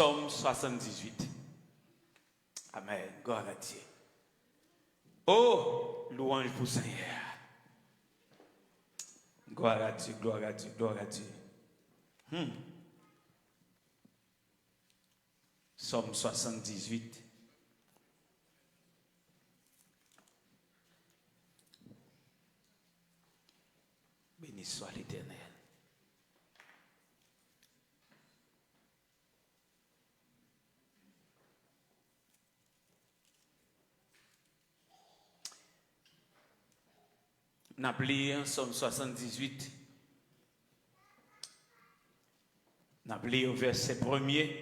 Psaume 78. Amen. Gloire à Dieu. Oh, louange pour Seigneur. Gloire à Dieu, gloire à Dieu, gloire à Dieu. Psaume 78. Béni soit l'Éternel. On a appelé Psaume 78. On a appelé au verset 1er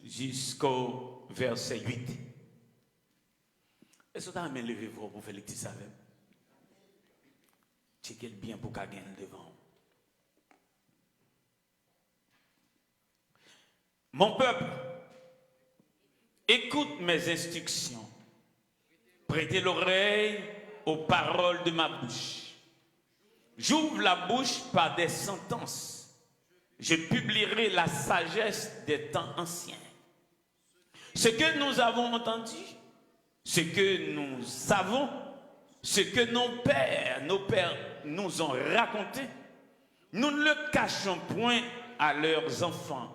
jusqu'au verset 8. Est-ce que vous avez levé vous pour faire le petit savem? Checkez bien pour qu'il y ait devant. Mon peuple, écoute mes instructions. Prêtez l'oreille aux paroles de ma bouche. J'ouvre la bouche par des sentences. Je publierai la sagesse des temps anciens. Ce que nous avons entendu, ce que nous savons, ce que nos pères nous ont raconté, nous ne le cachons point à leurs enfants.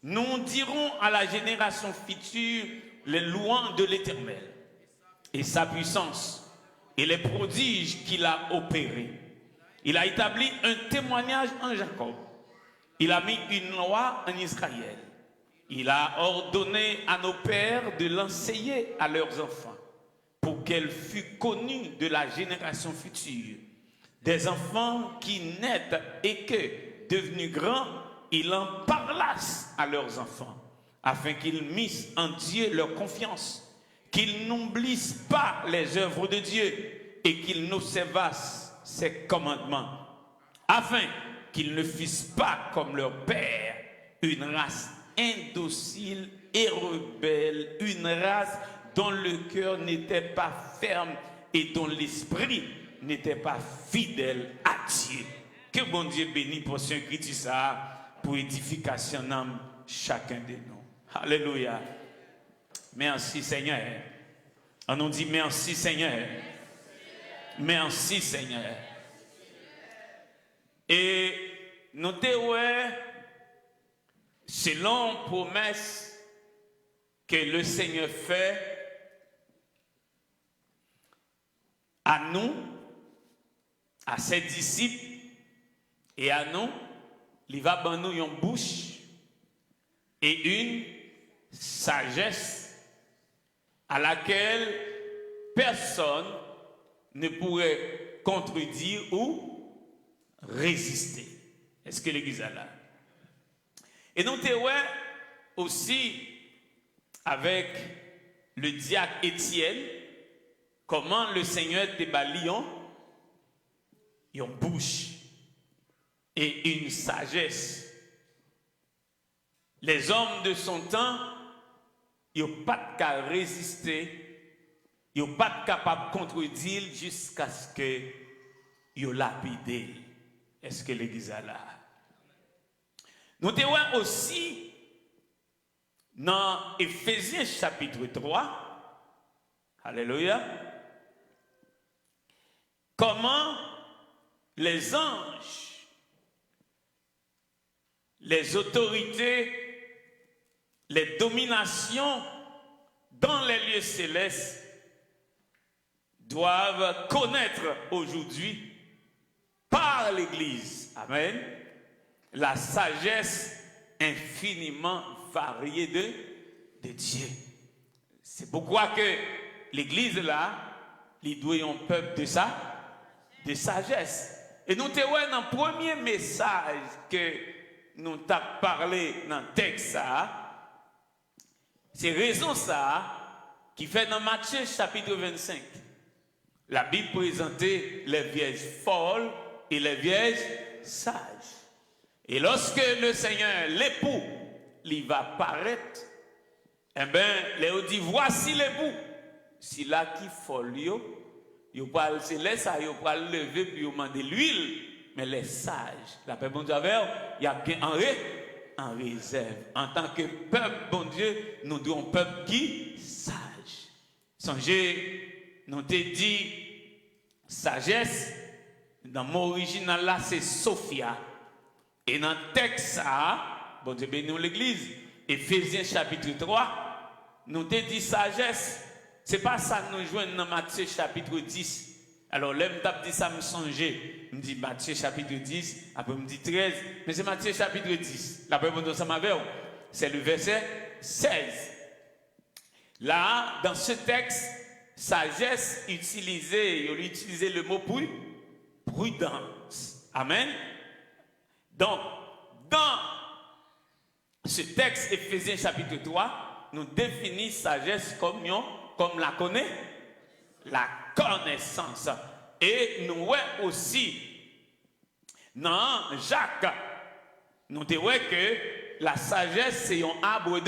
Nous dirons à la génération future les louanges de l'Éternel et sa puissance et les prodiges qu'il a opérés. Il a établi un témoignage en Jacob. Il a mis une loi en Israël. Il a ordonné à nos pères de l'enseigner à leurs enfants pour qu'elle fût connue de la génération future. Des enfants qui naissent et que, devenus grands, ils en parlassent à leurs enfants afin qu'ils missent en Dieu leur confiance, qu'ils n'oublient pas les œuvres de Dieu et qu'ils n'observassent ses commandements, afin qu'ils ne fissent pas comme leur père, une race indocile et rebelle, une race dont le cœur n'était pas ferme et dont l'esprit n'était pas fidèle à Dieu. Que bon Dieu bénisse pour ce qui dit ça, pour édification d'âme chacun de nous. Alléluia. Merci Seigneur. On nous dit merci Seigneur. Merci Seigneur. Et notez selon promesse que le Seigneur fait à nous, à ses disciples et à nous, il va donner nous une bouche et une sagesse à laquelle personne ne pourrait contredire ou résister. Est-ce que l'Église est là? Et nous avons aussi avec le diacre Étienne comment le Seigneur te balion une bouche et une sagesse. Les hommes de son temps, ils n'ont pas qu'à résister, ils n'ont pas capable de contredire jusqu'à ce que ils lapident. Est-ce que l'Église est là? Nous avons aussi dans Éphésiens chapitre 3, alléluia, comment les anges, les autorités, les dominations dans les lieux célestes doivent connaître aujourd'hui par l'Église, amen, la sagesse infiniment variée de Dieu. C'est pourquoi que l'Église là, il doit un peuple de sagesse. Et nous avons dans le premier message que nous avons parlé dans le texte, c'est raison ça qui fait dans Matthieu chapitre 25. La Bible présentait les vierges folles et les vierges sages. Et lorsque le Seigneur, l'époux, il va paraître, eh bien, Léo dit, voici l'époux. Si là qui folle, il va se laisser, il va lever, puis il va demander l'huile mais les sages. La paix, bon Dieu, il y a bien en réserve. En tant que peuple, bon Dieu, nous devons peuple qui sage. Songez, nous t'ai dit sagesse, dans mon original là, c'est Sophia. Et dans le texte, ça, bon Dieu bénit l'église, Éphésiens chapitre 3, nous t'ai dit sagesse. C'est pas ça que nous jouons dans Matthieu chapitre 10. Alors, là, je dit ça, me songer. Je me dis Matthieu chapitre 10, après, je me dis 13. Mais c'est Matthieu chapitre 10. La première fois, ça m'avait, c'est le verset 16. Là, dans ce texte, sagesse utilisée, il a utilisé le mot prudence. Amen. Donc, dans ce texte, Éphésiens chapitre 3, nous définissons sagesse comme la connaissance. Et nous voyons aussi dans Jacques, nous disons que la sagesse c'est un arbre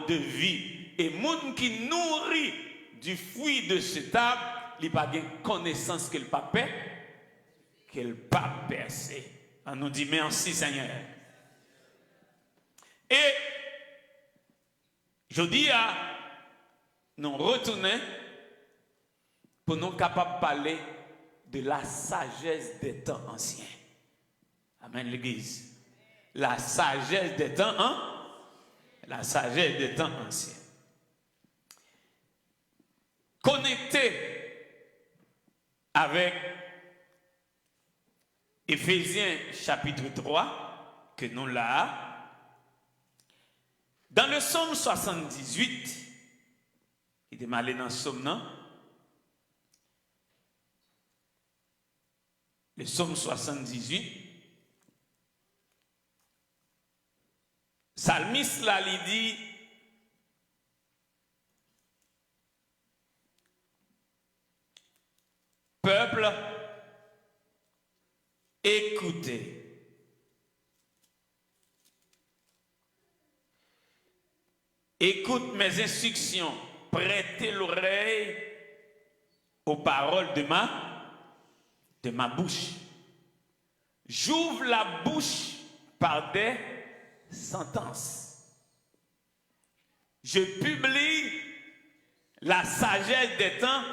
de vie. Et monde qui nourrit du fruit de cet arbre, il n'a pas de connaissance qu'elle pas percer. On nous dit merci Seigneur. Et je dis à nous retourner pour nous capables de parler de la sagesse des temps anciens. Amen l'église. La sagesse des temps la sagesse des temps anciens. Connecté avec Éphésiens chapitre 3 que nous là dans le psaume 78, il est malé dans le psaume, non? Le psaume 78, Psalmiste là, il dit, peuple, écoutez. Écoute mes instructions, prêtez l'oreille aux paroles de ma bouche. J'ouvre la bouche par des sentences. Je publie la sagesse des temps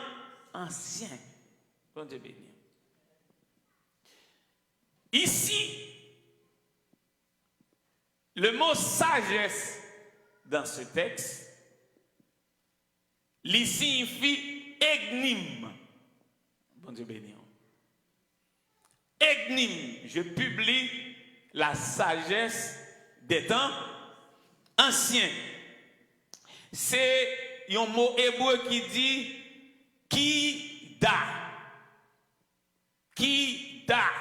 anciens. Bon Dieu béni. Ici, le mot sagesse dans ce texte, il signifie égnime. Bon Dieu béni. Égnime, je publie la sagesse des temps anciens. C'est un mot hébreu qui dit kida. Kida.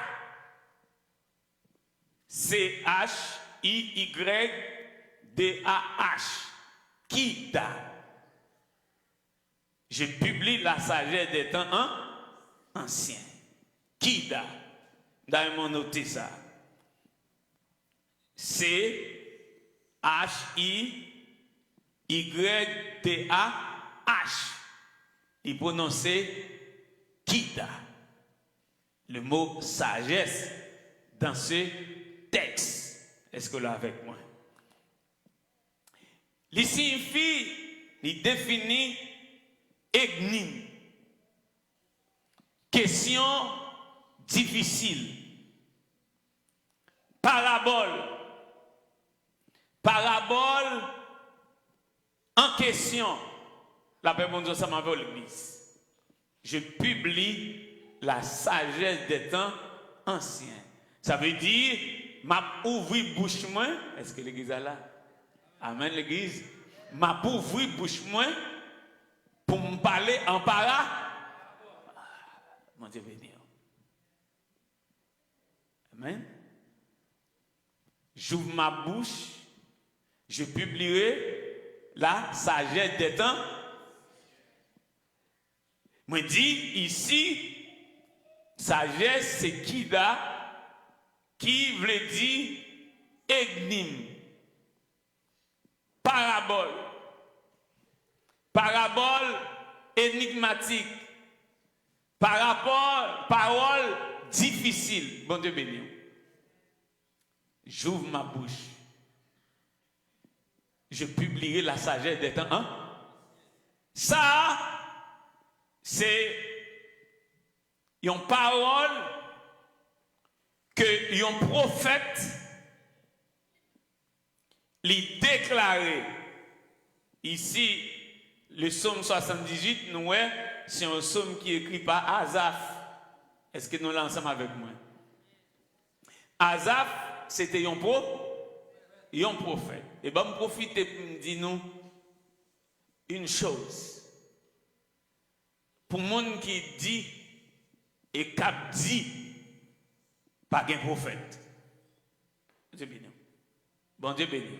C-H-I-Y-D-A-H. Kida. Je publie la sagesse des temps anciens. Kida. D'ailleurs, mon noté ça. C-H-I-Y-D-A-H. Il prononçait Kida. Le mot sagesse dans ce texte. Est-ce que là avec moi? Il signifie, il définit égnime. Question difficile. Parabole. Parabole en question. La paix, bon Dieu, ça m'avait l'église. Je publie la sagesse des temps anciens. Ça veut dire, m'a ouvri bouche moins. Est-ce que l'église est là? Amen, l'église. M'a ouvri bouche moins pour me parler en mon Dieu béni. Amen. J'ouvre ma bouche, je publierai la sagesse des temps. Moi dis ici, sagesse c'est kida, qui veut dire égnime. Parabole. Parabole énigmatique. Par rapport, parole difficile. Bon Dieu béni. J'ouvre ma bouche. Je publierai la sagesse des temps. Hein? Ça, c'est une parole que un prophète lui déclaré. Ici, le psaume 78, nous, c'est un psaume qui est écrit par Asaph. Est-ce que nous l'avons ensemble avec moi? Asaph, c'était un prophète. Et bien, je profite pour me dire nous une chose. Pour le monde qui dit et qui dit, pas un prophète. Bon Dieu béni. Bon Dieu béni.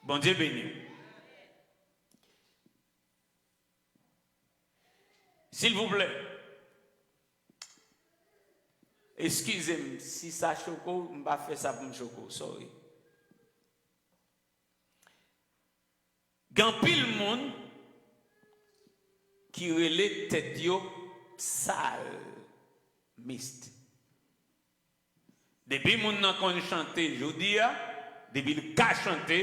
Bon Dieu béni. S'il vous plaît, excusez-moi si ça choque, je ne vais pas faire ça pour me choquer, sorry. Gan pile monde qui relève tête yo psalmiste. Depuis moun nan kon chante jodi a, depuis le ka chante,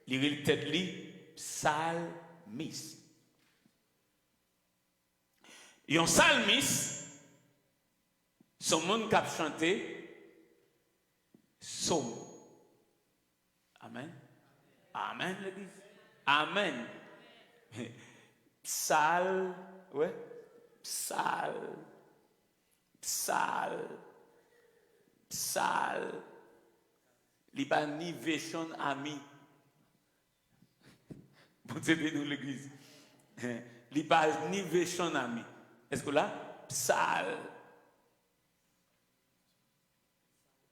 li relève tête li psalmiste. Yon psalmiste, son monde qui a chanté psaume. Amen. Amen, l'église. Amen. Psal, ouais. Psal. Li ba ni version ami. Bon Dieu béni l'église. Li ba ni version ami. Est-ce que là, psal.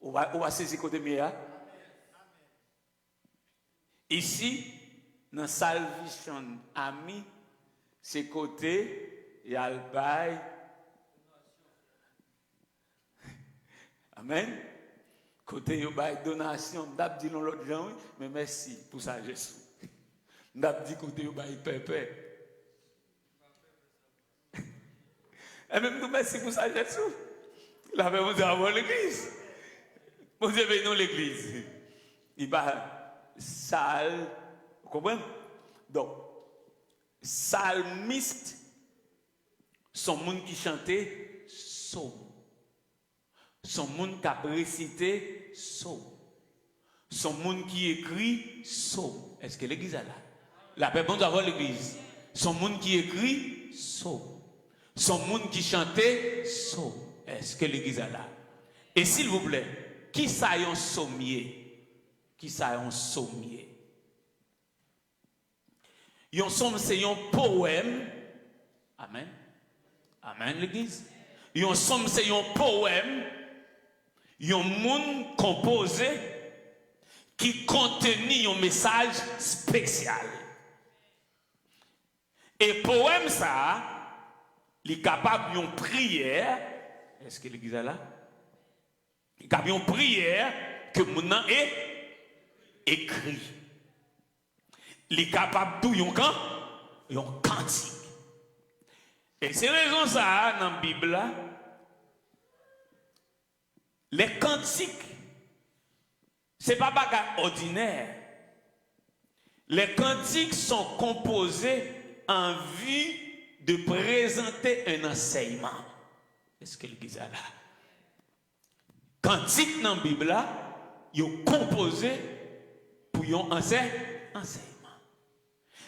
On va saisir côté mieux. Ici, dans salvation ami, c'est côté yalbay. Amen. Côté yalbay donation, d'ab dit l'autre gens, mais merci pour ça Jésus. D'ab dit côté yalbay pépé. Et même nous merci pour ça Jésus. La même nous avons l'église. Bon Dieu béni l'église. Il va sale, vous comprenez? Donc, psalmiste, son monde qui chantait psaume. Son monde qui a récité psaume. Son monde qui écrit psaume. Est-ce que l'église est là? La paix bon d'avoir l'église. Son monde qui écrit psaume. Son monde qui chantait psaume. Est-ce que l'église est là? Et s'il vous plaît, qui ça un sommier? Qui ça un sommier? Un somme c'est un poème. Amen. Amen l'église. Un somme c'est un poème. Un monde composé qui contient un message spécial. Et poème ça, il est capable d'une prière. Est-ce que l'église est là? Il est capable d'une prière que mon nom est écrit. Il est capable de faire un cantique. Et c'est raison ça, dans la Bible, les cantiques, ce n'est pas bagarre ordinaire. Les cantiques sont composés en vue de présenter un enseignement. Est-ce que l'église est là? Cantiques dans la Bible, ils sont composés pour un enseignement.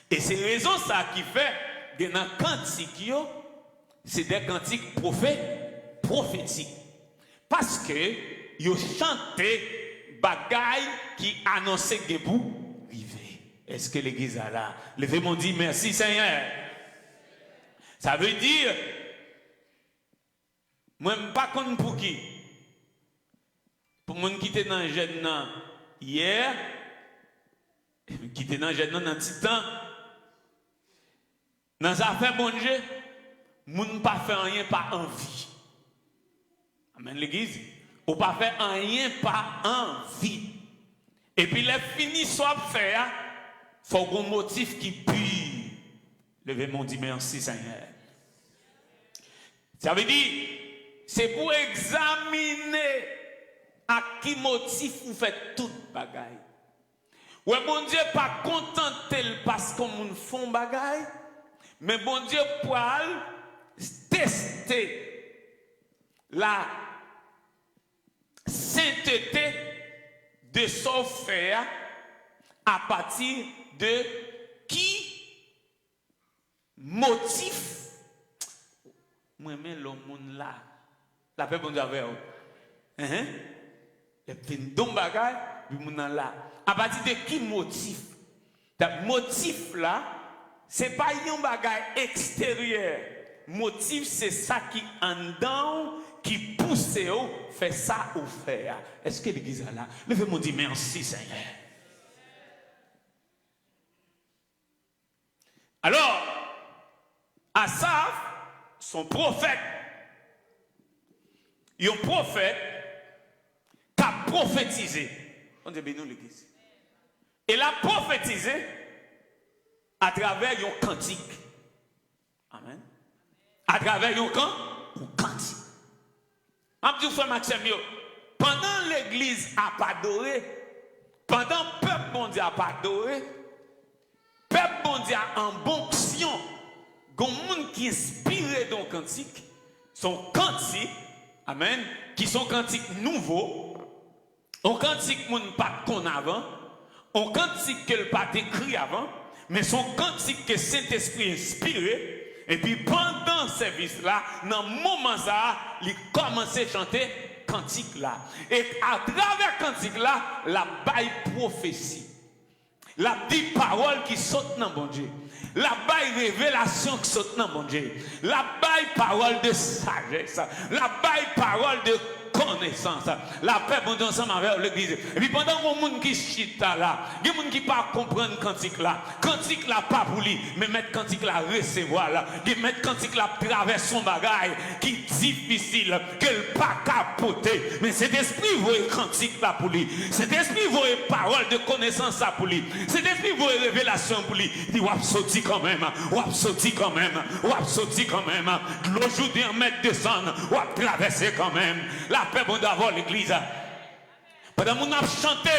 Et c'est raison ça qui fait que dans les cantiques, c'est des cantiques prophétiques. Parce que ils chantent bagaille qui annonçait que vous vivez. Est-ce que l'église est là? Levez-moi dit merci Seigneur. Ça veut dire, moi je ne sais pas pour qui. Pour les gens qui étaient dans le jeune hier, qui étaient dans le jeune dans petit temps, dans les affaires bon Dieu, nous ne pas faire rien par envie. Amen l'église. Ou pas faire rien par envie. Et puis les finis soit faire, il faut un motif qui pue. Levez-moi dit merci Seigneur. Ça veut dire, c'est pour examiner à qui motif vous faites toute bagaille. Ouais, bon Dieu, pas contenté parce qu'on nous font bagaille, mais bon Dieu, pour tester la sainteté de son faire à partir de qui motif moi-même le monde là la paix bon Dieu avec vous et puis don bagay puis moun là à partir de qui motif motif là c'est pas un bagay extérieur motif c'est ça qui en dedans qui pousse au fait ça ou faire est-ce que l'église est là levez-moi dire merci Seigneur. Alors Asaph son prophète il y a un prophète qui a prophétisé on dit béni l'église et l'a prophétisé à travers un cantique amen à travers un cantique. Je dis frère Maxime, pendant l'église a pas adoré, pendant le peuple bon Dieu a pas adoré, peuple bon Dieu en bonction, il y a des gens qui inspirent dans le cantique, son cantique, amen, qui sont cantiques nouveaux, un cantique moun pas qu'on avant, un cantique que le pas écrit avant, mais son cantique que Saint-Esprit inspiré. Et puis pendant ce service-là, dans le moment ça, il commence à chanter cantique là. Et à travers cantique là, la baille prophétie. La dit parole qui saute dans bon Dieu. La baille révélation qui saute dans bon Dieu. La baille parole de sagesse. La baille parole de connaissance. La paix bon Dieu ensemble avec l'église. Et puis pendant que les gens qui chita là, il y a des gens qui ne comprennent pas cantique là. Cantique là pas pour lui, mais mettre cantique là recevoir là. Qui mettre cantique là travers son bagage qui est difficile, qu'elle pas capoter. Mais cet esprit voit cantique là pour lui. Cet esprit voit parole de connaissance là pour lui. Cet esprit voit révélation pour lui. Il dit wap sauti quand même, wap sauti quand même, wap sauti quand même. L'eau joue en mettre descendre, wap traverser quand même. La paix bon d'avoir l'église. Pendant que nous avons chanté,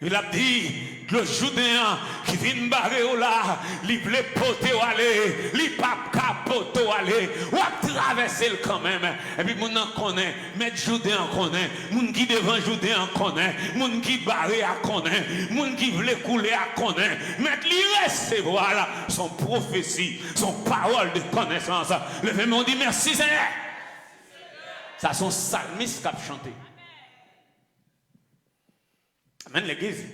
il a dit, le Judéen qui vient barrer au là, il veut poter ou aller, il pas capoter ou aller, ou à traverser quand même. Et puis mon en connaît, mettre Judéen connaît, mon qui devant Judéen connaît, mon qui barré à connaît, mon qui veut couler à connaît, mettre lui recevoir là, son prophétie, son parole de connaissance. Levez-moi dit merci Seigneur. Ça sont psalmistes qui ont chanté. Amen l'église.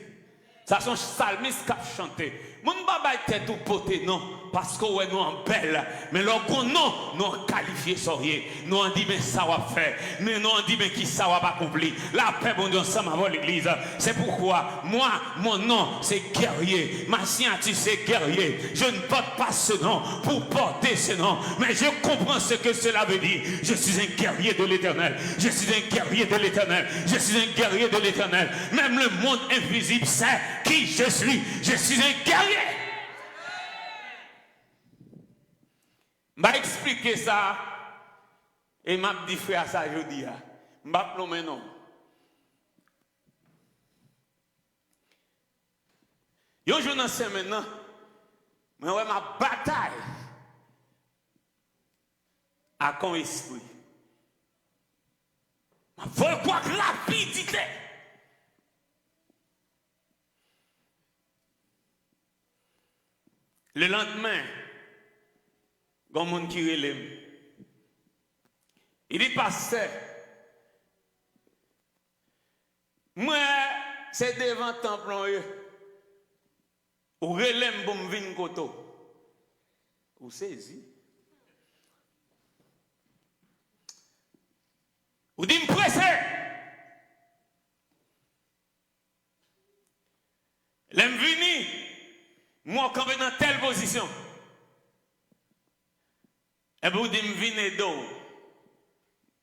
Ça sont psalmistes qui ont chanté. Mon baba tête ou poté non parce que ouais nous en belle mais lorsqu'on non nous qualifié sorier nous on dit mais ça va faire mais nous on dit mais qui ça va pas accomplir la paix bon Dieu ensemble avec l'église c'est pourquoi moi mon nom c'est guerrier ma signature c'est guerrier je ne porte pas ce nom pour porter ce nom mais je comprends ce que cela veut dire je suis un guerrier de l'Éternel je suis un guerrier de l'Éternel je suis un guerrier de l'Éternel même le monde invisible sait qui je suis un guerrier. Je vais expliquer ça et je vais dire frère ça aujourd'hui. Je vais appeler non. Yo je n'en sais maintenant. Mais ouais ma bataille à con esprit. Ma vol quoi rapidité. Le lendemain, il y a un monde qui relève. Il dit, pasteur, moi, c'est devant le temple, ou relève pour me venir koto. Ou saisi. Ou dit, me pressé. L'aime venir. Moi, quand je suis dans telle position, et vous dites, je viens d'eau.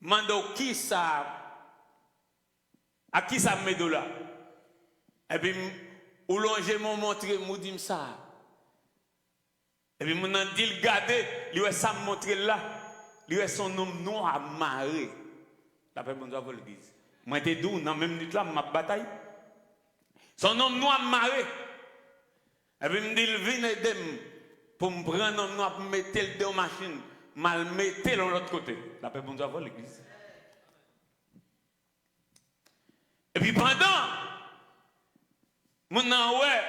Je demande qui ça, à qui ça me met là. Et puis, ou longer mon montre, je dis ça. Et puis, je dis, regardez, lui, ça me montre là. lui est son homme noir maré. La paix bon Dieu pour l'église. Moi t'es doux dans même minute là m'a bataille. Son homme noir maré. Et puis me dit il vient aider pour me prendre homme noir pour mettre le dans machine, mal mettre de l'autre côté. La paix bon Dieu pour l'église. Et puis pendant mon nan ouais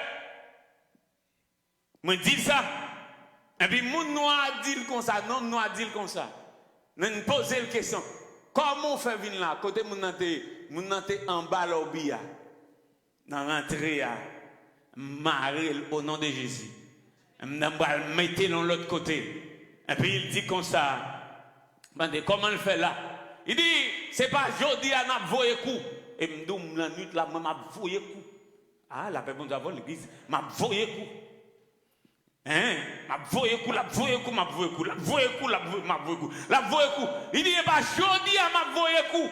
me dit ça. Et puis mon noir dit comme ça, non noir dit comme ça. Nous poser la question. Comment on fait venir là côté mon nante en bas l'obia. Dans l'entrée marrer au nom de Jésus. M'nan va le mettre dans l'autre côté. Et puis il dit comme ça. Comment il fait là? Il dit c'est pas jodi à n'a voyer coup. Et me dit la nuit là m'a voyer coup. Ah la paix bon Dieu avant l'église, m'a voyer coup. Hein? M'a voyer coup, la voyer coup, m'a voyer coup, la voyer coup, m'a voyer coup. La voyer coup. Il dit pas jodi à m'a voyer coup.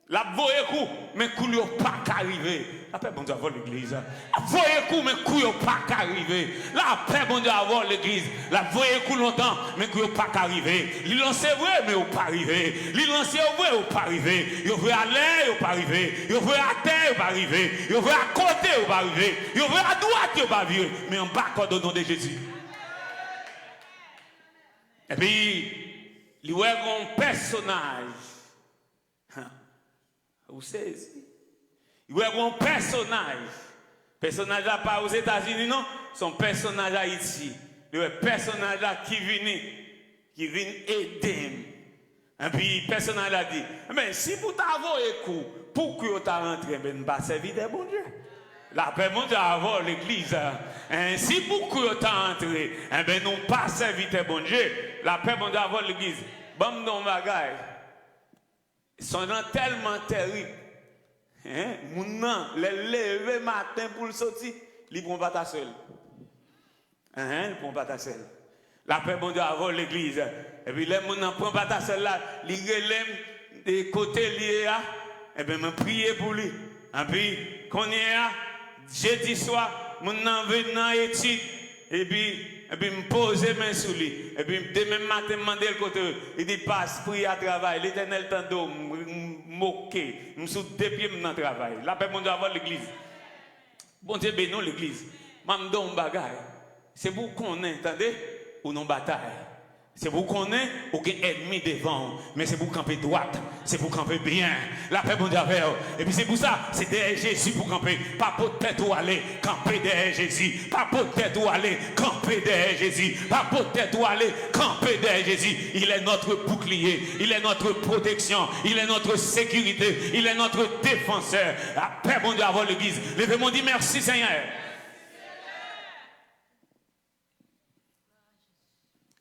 La voyer coup, mais coup yo pas qu'arriver. La paix bon Dieu avant l'église. La voyer coup, mais coup yo pas qu'arriver. La paix bon Dieu avant l'église. La voyer coup longtemps, mais coup yo pas qu'arriver. Li lance vrai, mais yo pas arriver. Li lance vrai, yo pas arriver. Yo veut aller, yo pas arriver. Yo veut à terre, yo pas arriver. Yo veut à côté, yo pas arriver. Yo veut à droite, yo pas arriver. Mais en bas au nom de Jésus. Et puis, il y a un personnage. Vous savez, il y a un personnage. Personnage là pas aux États-Unis, non. Son personnage là ici. Il y a un personnage là qui vient aider. Et puis, le personnage là dit, mais si vous t'avez un coup, pourquoi vous t'avez rentré, ben ne pas servir de bon Dieu. La paix bon Dieu avant l'église. Si pourquoi vous t'avez rentré, ben non pas servir de bon Dieu. La paix bon Dieu avant l'église. Bon non bagaille. Ils sont tellement terribles. Moun les lever matin pour le sortir, ils prennent pas ta seule. Ils prennent pas ta seule. La paix bon Dieu avant l'église. Et puis les moun prennent pas ta seule là, ils relèvent des côtés liés là, et bien me prier pour lui. Et puis qu'on y est jeudi soir, moun vient dans étude et puis me poser main sur lui. Et puis demain matin demander le côté, il dit passe prier à travail, l'Éternel tando moquer, me sous deux pieds dans le travail. La paix mon Dieu avant l'église. Bon Dieu bénit l'église. M'am don bagaille. C'est vous qu'on est, entendez, ou non bataille. C'est vous qu'on est, ou qu'il y a ennemi devant, mais c'est vous camper droite, c'est vous camper bien. La paix bon Dieu avec vous. Et puis c'est pour ça, c'est derrière Jésus pour camper. Pas pour tête ou aller, camper derrière Jésus. Pas pour tête ou aller, camper derrière Jésus. Pas pour tête ou aller, camper derrière Jésus. Il est notre bouclier, il est notre protection, il est notre sécurité, il est notre défenseur. La paix bon Dieu avec l'église. Levez-moi dit merci Seigneur.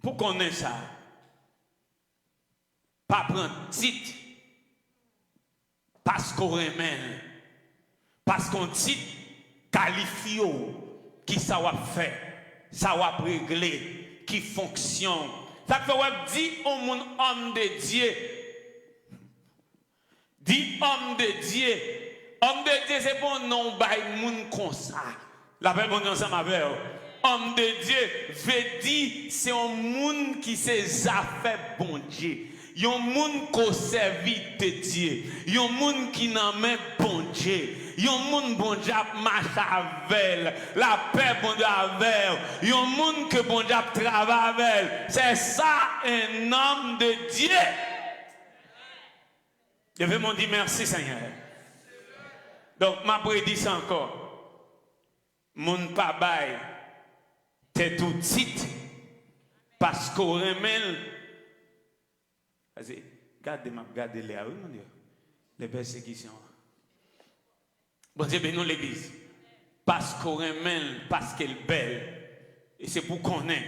Pour qu'on ait ça, pas prendre titre, parce qu'on remet, parce qu'on titre qualifie qui ça va faire, ça va régler, qui fonctionne. Ça fait dit au monde homme de Dieu, dit homme de Dieu, homme de Dieu c'est bon non bail monde comme ça. La paix bon ensemble avec homme de Dieu veut dire c'est un monde qui s'est affaires bon Dieu. Un monde qui servi de Dieu. Un monde qui n'en met bon Dieu. Un monde bon Dieu marche avec la paix bon Dieu avec. Un monde que bon Dieu travaille avec. C'est ça un homme de Dieu. Je vais m'en dire merci Seigneur. Donc ma prédiction encore. Mon pas bail. C'est tout titre parce qu'on remet. Regardez les mon Dieu. Les persécutions. Bon Dieu, bénis l'église. Parce qu'on remet, parce qu'elle est belle. Et c'est pour qu'on ait.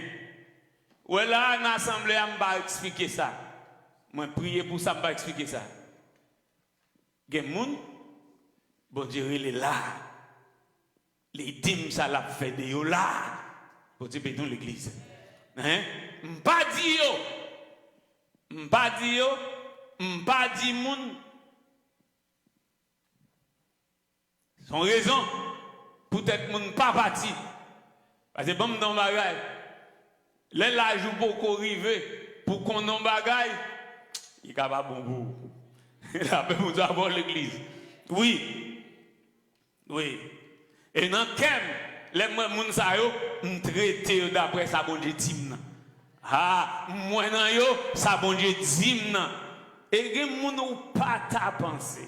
Ou là, dans l'assemblée, je vais expliquer ça. Moi, prier pour ça, je vais expliquer ça. Il y a des gens, bon Dieu, il est là. Les dîmes, ça l'a fait de yo là. Bon Dieu, bénis l'église. M'pas dit moun. Son raison, peut-être moun pas parti. Parce que bon dans bagage, là joue beaucoup arrivé, pour qu'on n'en bagaille, il est capable bon bout. La paix pour avoir l'église. Oui. Oui. Et dans quel les gens sa yo traité d'après ça bon Dieu dit. Ah, moi nan yo ça bon Dieu dit. Et les gens ou pas ta pensée.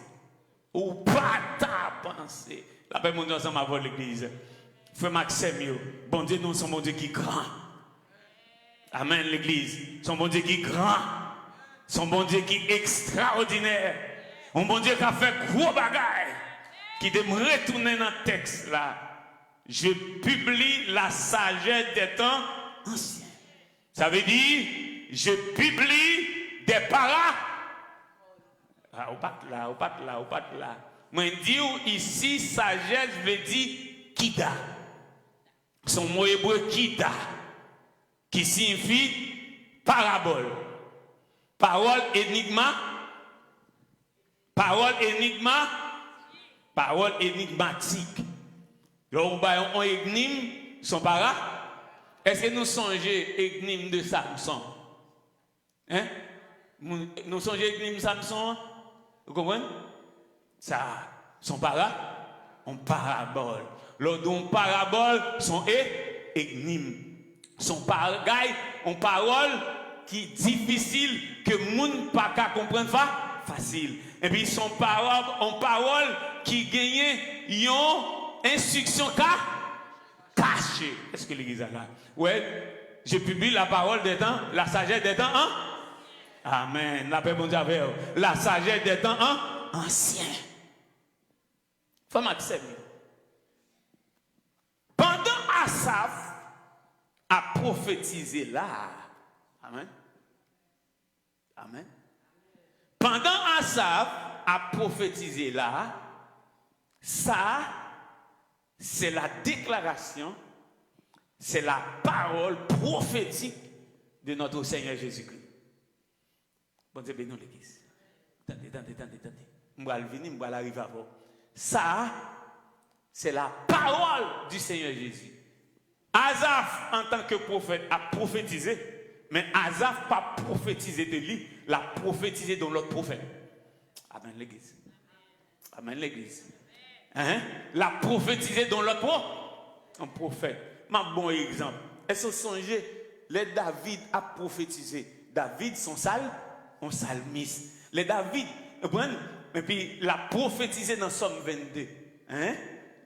Ou pas ta pensée. La paix mon ensemble avec l'église. Frère Maxime, bon Dieu, nous sommes bon Dieu qui est grand. Amen, l'église. Son bon Dieu qui est grand. Son bon Dieu qui est extraordinaire. Un bon Dieu qui a fait gros bagaille. Qui de me retourner dans le texte là. Je publie la sagesse des temps anciens. Ça veut dire, je publie des paras. Ah, ou pas là. Moi, je dis ici, sagesse veut dire Kida. Son mot hébreu Kida, qui signifie parabole. Parole énigmatique. Donc, on énigme son para. Est-ce que nous songeons énigme de Samson? Hein? Nous songeons énigme Samson? Vous comprenez? Ça, son para, on parabole. Lors d'un parabole, son énigme. Son paragaille, on parole qui est difficile, que moun pas qu'à comprendre facile. Et puis son parole, on parole qui gagne une instruction cachée. Est-ce que l'église a là? Ouais, je publie la parole des temps, la sagesse des temps, hein? Amen. La paix bon Dieu avec vous. La sagesse des temps, hein? Ancien. Femme accepte. Pendant Asaph a prophétisé là. Amen. Amen. Pendant Asaph a prophétisé là, ça, c'est la déclaration, c'est la parole prophétique de notre Seigneur Jésus-Christ. Bon Dieu bénisse l'église. Attendez. Je vais venir, je vais arriver à vous. Ça, c'est la parole du Seigneur Jésus. Asaph, en tant que prophète, a prophétisé, mais Asaph n'a pas prophétisé de lui, il a prophétisé dans l'autre prophète. Amen l'église. Amen l'église. Hein? L'a prophétisé dans l'autre prophète. Un bon exemple. Est-ce que vous songez, les David a prophétisé. David, son psalmiste. Les David, et puis il a prophétisé dans Somme 22. Hein?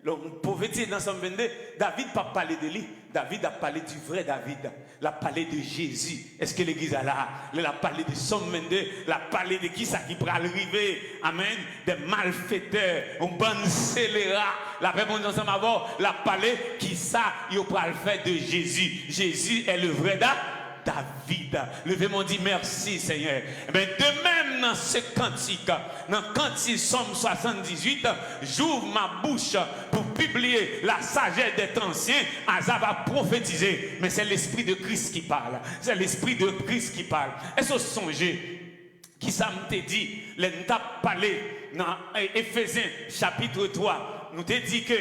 Donc, prophétisé dans Somme 22, David n'a pas parlé de lui. David a parlé du vrai David. Il a parlé de Jésus. Est-ce que l'église a là? Il a parlé de Somme 22. Il a parlé de qui ça qui pourra arriver. Amen. Des malfaiteurs. Un bon scélérat. La réponse ensemble avant. Il a parlé qui ça il pourra le faire de Jésus. Jésus est le vrai David. Levez-moi dit merci Seigneur. Mais de même dans ce cantique, dans le cantique Somme 78, j'ouvre ma bouche pour publier la sagesse des anciens. Asaph va prophétiser. Mais c'est l'esprit de Christ qui parle. C'est l'esprit de Christ qui parle. Est-ce que vous songez qui ça me dit, nous avons parlé dans Éphésiens chapitre 3, nous avons dit que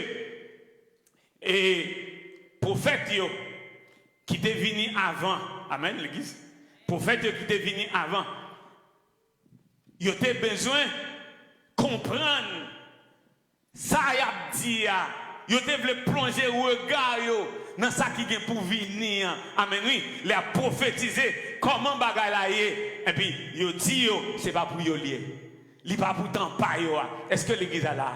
et prophète qui est venu avant, amen l'église, prophète qui est venu avant, il a besoin de comprendre ça y a dit, il a voulu plonger le regard dans ça qui vient pour venir, amen oui, il a prophétisé comment bagaille là et puis il dit c'est pas pour lier, il pas pour temps pas est-ce que l'église est là?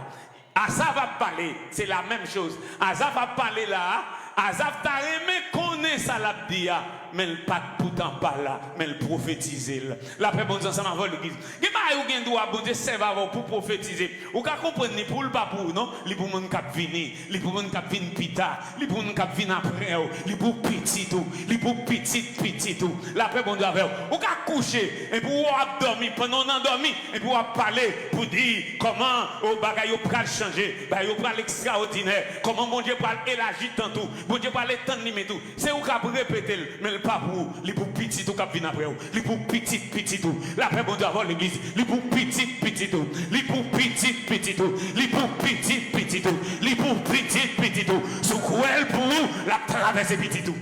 Asaph va parler, c'est la même chose. Asaph va parler là. Asaph t'a aimé connaître ça l'a dit, mais il pas pourtant pas là, mais il prophétiser. La paix bon Dieu ensemble avec l'église. Qui va ou gen droit bon Dieu servir pour prophétiser. Ou ka comprendre ni pour le pas pour non, li pour moun k'ap venir, li pour moun k'ap venir pita, li pour moun k'ap venir après, li pour petit tout, li pour petit tout. La paix bon Dieu avec ou ka coucher et pour dormir pendant on endormi et pour parler pour dire comment au bagay yo pral changer, ba yo pral extraordinaire, comment mon Dieu pral élargir tant tout. Bon Dieu parle tant de tout. C'est où qu'a répéter, mais le pas pour les pour petit tout qui vient après vous. Les pour petit tout. La paix bon Dieu avant l'église. Les pour petit tout. Les pour petit tout. Les pour petit tout. Les pour petit tout. Sous quoi pour la traverser petit tout.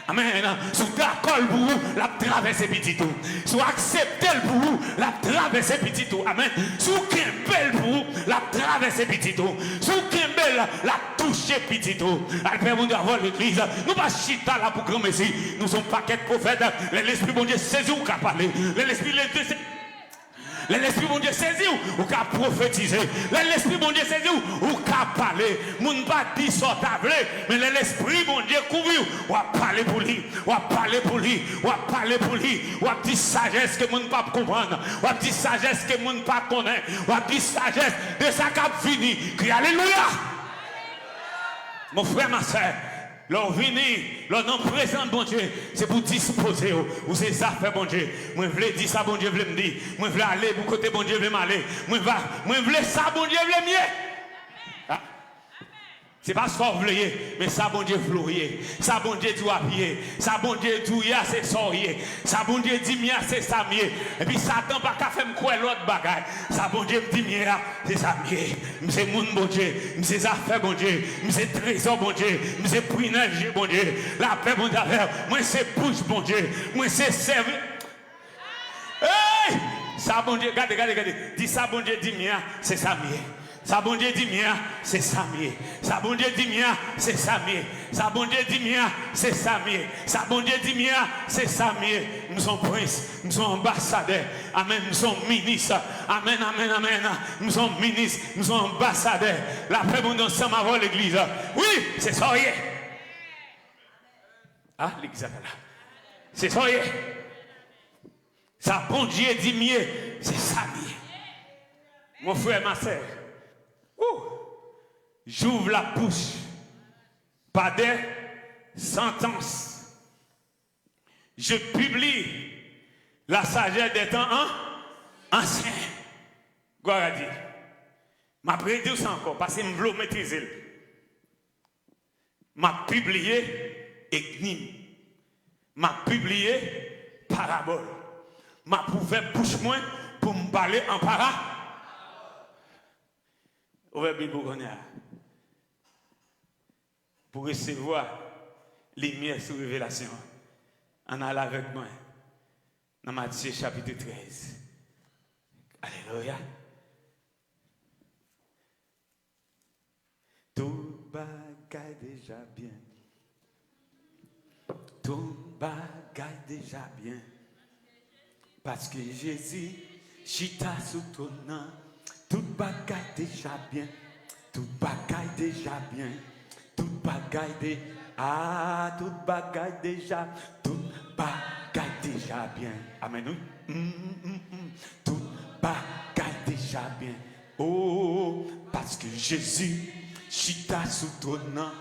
Amen. Sous d'accord pour vous, la traverser petit tout. Sous accepter pour vous, la traverser petit tout. Amen. Sous belle pour vous, la traverser petit tout. Sous belle, la toucher petit tout. Alpère mon Dieu, avoir l'église. Nous pas chita là pour grand messie. Nous sommes paquet de prophètes. L'esprit bon Dieu saisit ou qu'a parlé. L'esprit bon Dieu saisit ou qu'a prophétisé. L'esprit bon Dieu saisit ou qu'a parlé. Moun pas dit sort table, mais l'esprit bon Dieu couvre ou a parlé pour lui, ou a parlé pour lui, ou a parlé pour lui, ou a dit sagesse que moun pas comprendre, ou a dit sagesse que moun pas connaît, ou a dit sagesse de ça qu'a fini. Crie alléluia. Mon frère, ma soeur, leur venir, leur nom présent, bon Dieu, c'est pour disposer, ou c'est ça fait, bon Dieu. Moi, je voulais dire ça, bon Dieu, je voulais me dire. Moi, je voulais aller pour côté, bon Dieu, je voulais m'aller. Moi, je voulais ça, bon Dieu, je voulais mieux. Ah. C'est pas ce qu'on voulait, mais ça, bon Dieu, flourier. Ça, bon Dieu, tout appuyer. Ça, bon Dieu, tout y a, c'est sorrier. Ça, bon Dieu, dit mia, c'est ça mieux. Et puis, Satan, pas qu'à faire me croire l'autre bagaille. Ça, bon Dieu, me dit mia, c'est ça mieux. C'est mon bon Dieu. C'est affaire, bon Dieu. C'est trésor, bon Dieu. C'est privilège, bon Dieu. La paix, bon Dieu. Moi, c'est bouche, bon Dieu. Moi, c'est service. Hey! Ça, bon Dieu, regardez. Dis ça, bon Dieu, dit mia, c'est ça mieux. Ça bon Dieu dit mien, c'est ça mieux. Ça bon Dieu dit mien, c'est ça mieux. Ça bon Dieu dit mien, c'est ça mieux. Ça bon Dieu dit mien, c'est ça mieux. Nous sommes princes, nous sommes ambassadeurs. Amen, nous sommes ministres. Amen. Nous sommes ministres, nous sommes ambassadeurs. La paix bon Dieu ensemble avant l'église. Oui, c'est ça y est. Ah, l'église là. C'est ça y est. Ça bon Dieu dit mieux, c'est ça mieux. Mon frère, ma soeur. J'ouvre la bouche, pas de sentence. Je publie la sagesse des temps anciens. Gloire à Dieu. Ma prédire ça encore, parce que je veux maîtriser. M'a publié énigme. M'a publié parabole. M'a prouvé bouche moins pour me parler en parabole. Ouvrez la Bible pour recevoir lumière sur révélation. On a avec moi dans Matthieu chapitre 13. Alléluia. Tout bagaille déjà bien. Tout bagaille déjà bien. Parce que Jésus, chita sous ton nom. Tout bagaille déjà bien. Tout bagaille déjà bien. Tout bagaille déjà. Ah, tout bagaille déjà. Tout bagaille déjà bien. Amen. Tout bagaille déjà bien. Oh, parce que Jésus, chita sous ton nom.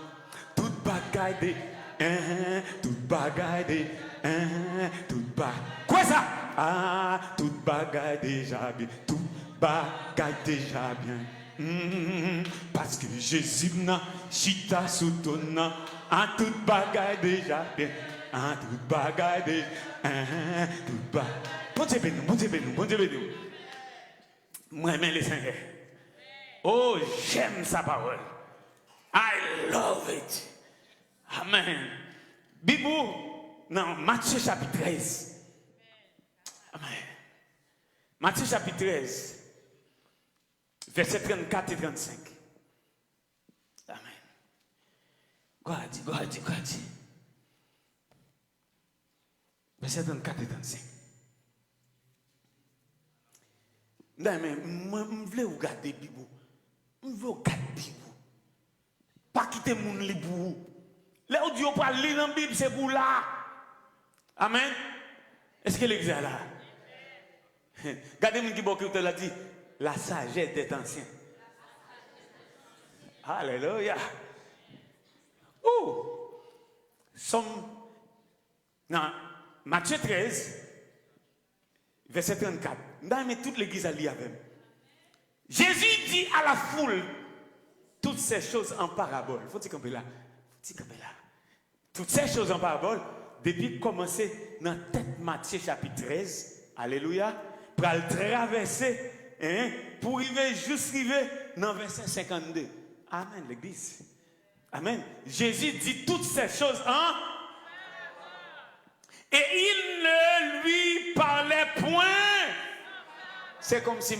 Tout bagaille déjà. Tout bagaille déjà. Tout bagaille. Quoi ça? Ah, tout bagaille déjà bien. Tout bagaille déjà bien. Parce que Jésus n'a chita sous ton nom. En toute bagaille déjà bien. En toute bagaille déjà. Toute bagaille. Bon Dieu béni, bon Dieu béni, bon Dieu béni. Moi j'aime les Seigneur. Oh, j'aime sa parole. I love it. Amen. Bibou, non, Matthieu chapitre 13. Amen. Matthieu chapitre 13. Versets 34 et 35. Amen. Gloire à Dieu. Versets 34 et 35. Non, mais moi, je voulais regarder la Bible. Je veux regarder la Bible. Pas quitter mon livre pour vous. Là où Dieu parle lire dans la Bible, c'est pour là. Amen. Est-ce que l'église est là? Regardez-moi qui beaucoup l'a dit. La sagesse des anciens. Alléluia. Non, Matthieu 13, verset 34. Non, mais toute l'église a lu avec. Jésus dit à la foule toutes ces choses en parabole. Faut-il camper là? Toutes ces choses en parabole, depuis commencer dans tête Matthieu chapitre 13, alléluia, pour le traverser. Pour arriver juste dans verset 52. Amen, l'église. Amen. Jésus dit toutes ces choses Et il ne lui parlait point. C'est comme si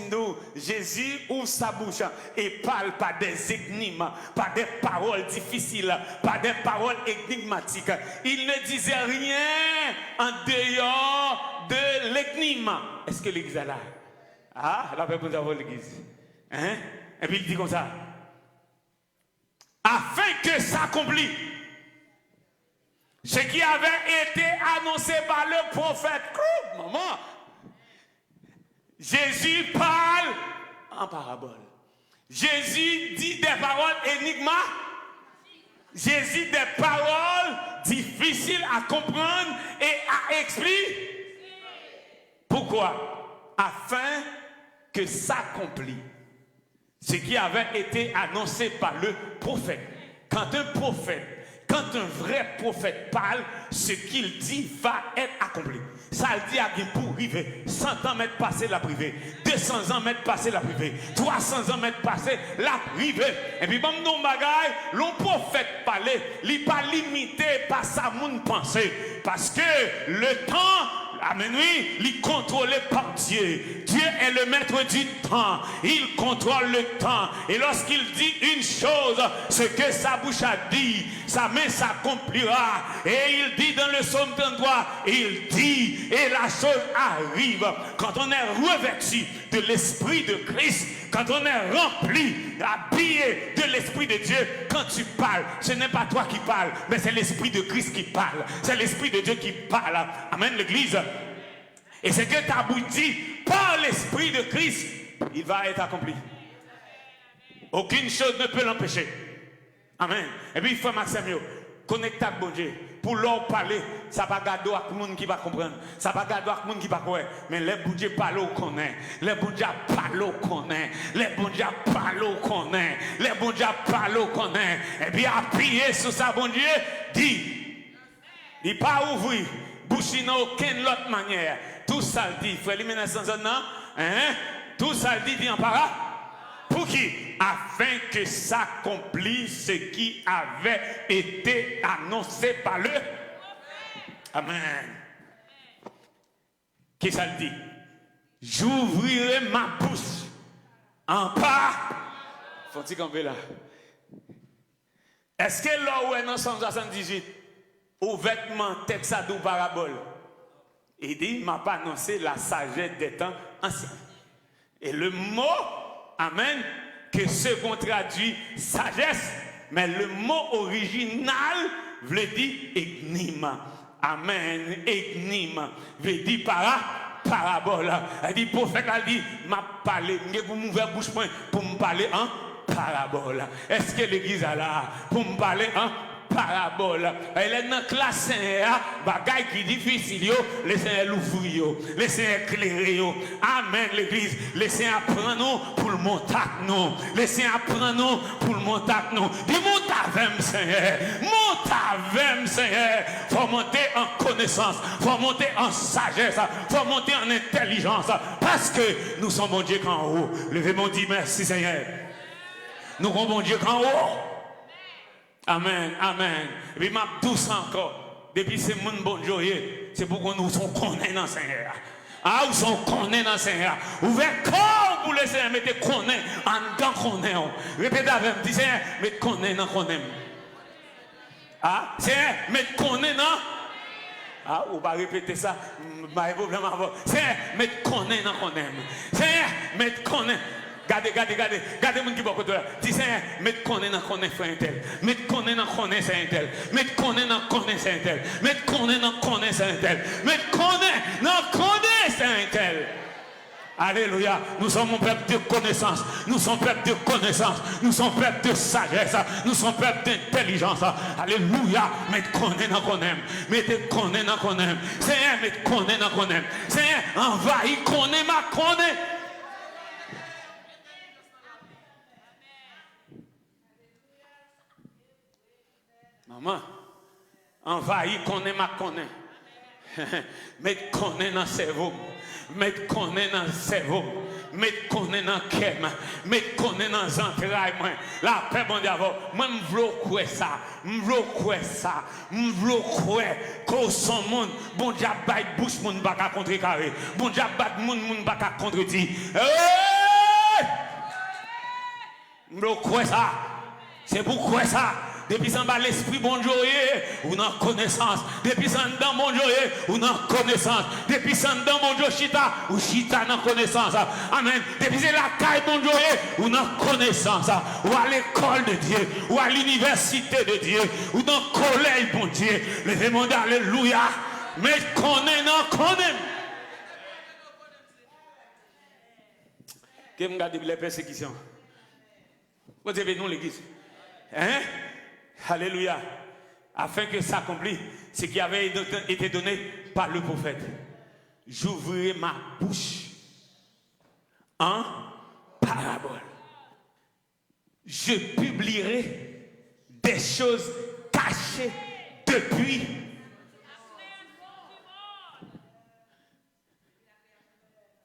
Jésus ouvre sa bouche et parle pas des énigmes, pas des paroles difficiles, pas des paroles énigmatiques. Il ne disait rien en dehors de l'énigme. Est-ce que l'église est là? Ah, la paix pour nous avoir l'église. Hein? Et puis il dit comme ça. Afin que s'accomplisse ce qui avait été annoncé par le prophète. Maman, Jésus parle en parabole. Jésus dit des paroles énigmatiques. Jésus des paroles difficiles à comprendre et à expliquer. Pourquoi? Afin que s'accomplisse ce qui avait été annoncé par le prophète. Quand un vrai prophète parle, ce qu'il dit va être accompli. Ça le dit à qui pour arriver. 100 ans mètres passés la privée. 200 ans mètres passés la privée. 300 ans mètres passés la privée. Et puis, bon, non, bagaille, l'on prophète parler, il n'est pas limité par sa moun pensée. Parce que le temps, amen, oui, il est contrôlé par Dieu. Dieu est le maître du temps. Il contrôle le temps. Et lorsqu'il dit une chose, ce que sa bouche a dit, sa main s'accomplira. Et il dit dans le psaume 33, il dit, et la chose arrive. Quand on est revêtu de l'esprit de Christ, quand on est rempli, habillé de l'esprit de Dieu, quand tu parles, ce n'est pas toi qui parles, mais c'est l'esprit de Christ qui parle. C'est l'esprit de Dieu qui parle. Amen, l'église. Et c'est que ta bouche dit, par l'esprit de Christ, il va être accompli. Aucune chose ne peut l'empêcher. Amen. Et puis, il faut Maxime, connecter avec bon Dieu. Pour leur parler, ça ne va pas garder avec le monde qui ne va comprendre. Ça ne va pas garder avec le monde qui ne va comprendre. Mais les bon Dieu parlent au connaît. Les bon Dieu parlent au connaît. Les bon Dieu parlent au connaît. Les bon Dieu parlent au connaît. Et puis, appuyer sur ça, bon Dieu, dit. Il ne pas ouvrir. Bouche n'a aucune autre manière. Tout ça le dit. Frère, il mène sans un an. Tout ça le dit en parole. Pour qui? Afin que s'accomplisse ce qui avait été annoncé par le. Amen. Qu'est-ce que ça dit? J'ouvrirai ma bouche en part. Faut-il camper là? Est-ce que là où est dans 178, au vêtement texte à deux parabole, il dit, m'a pas annoncé la sagesse des temps anciens. Et le mot, amen, que ce qu'on traduit sagesse, mais le mot original veut dire énigme. Amen, énigme, veut dire parabole. Elle dit, prophète a dit, m'a parlé, vous m'ouvrez bouche pour me parler en parabole. Est-ce que l'église a là pour me parler en parabole? Elle est dans la classe, bagaille qui est difficile, laissez l'ouvrir, laissez éclairer. Amen, l'église. Laissez apprendre nous pour le monter nous. Laissez apprendre nous pour le monter nous. Dis monte avec Seigneur. Monte avec Seigneur. Faut monter en connaissance. Faut monter en sagesse. Faut monter en intelligence. Parce que nous sommes bon Dieu qu'en haut. Levez mon dit merci Seigneur. Nous sommes bon Dieu qu'en haut. Amen, amen. Et puis, m'a tous encore. Depuis ce monde bon Dieu, c'est pourquoi nous sommes connus dans le Seigneur. Ah, nous sommes connus dans le Seigneur. Ouvrez corps pour le Seigneur, mettez connus en dedans connus. Répétez avec moi, dis Seigneur, mettez connus dans connus. Ah, Seigneur, mettez connus dans. Ah, ou pas répéter ça, pas de problème avant. Seigneur, mettez connus dans connus. Seigneur, mettez connus. Gardez mon qui beaucoup de là. Dis Seigneur, mettez connaît dans connaît frère intel. Mettez connaît dans connaît c'est intel. Mettez connaît dans connaît c'est intel. Mettez connaît dans connaît c'est intel. Mettez connaît dans connaît c'est intel. Alléluia. Nous sommes un peuple de connaissance. Nous sommes un peuple de connaissance. Nous sommes un peuple de sagesse. Nous sommes un peuple d'intelligence. Alléluia. Mettez connaît dans connaît. Mettez connaît dans connaît. Seigneur, mettez connaît dans connaît. Seigneur, envahis connaît ma connaît. Maman, envahis connaît ma connaît. Mettez connaît dans le cerveau. Mettez connaît dans le cerveau. mettre connaît dans kem, mettre connaît dans entrailles moi. La paix bon Dieu, moi m'vlo quoi ça, m'vlo quoi ça, m'vlo quoi qu'on son monde, bon Dieu bail bouche moun pas ka contrecarrer, bon Dieu bat moun pas ka contredire. M'vlo quoi ça, c'est pourquoi ça. Depuis en bas l'esprit bon Dieu, ou dans connaissance. Depuis en dedans bon Dieu, ou dans connaissance. Depuis en dedans bon Dieu, chita, ou chita dans connaissance. Amen. Depuis la caille bon Dieu, ou dans connaissance. Ou à l'école de Dieu, ou à l'université de Dieu, ou dans le collège bon Dieu. Levez-moi alléluia. Mais connaît, non connaît. Qui me garde les persécutions? Vous avez nous l'église. Hein? Alléluia. Afin que s'accomplisse ce qui avait été donné par le prophète. J'ouvrirai ma bouche en parabole. Je publierai des choses cachées depuis.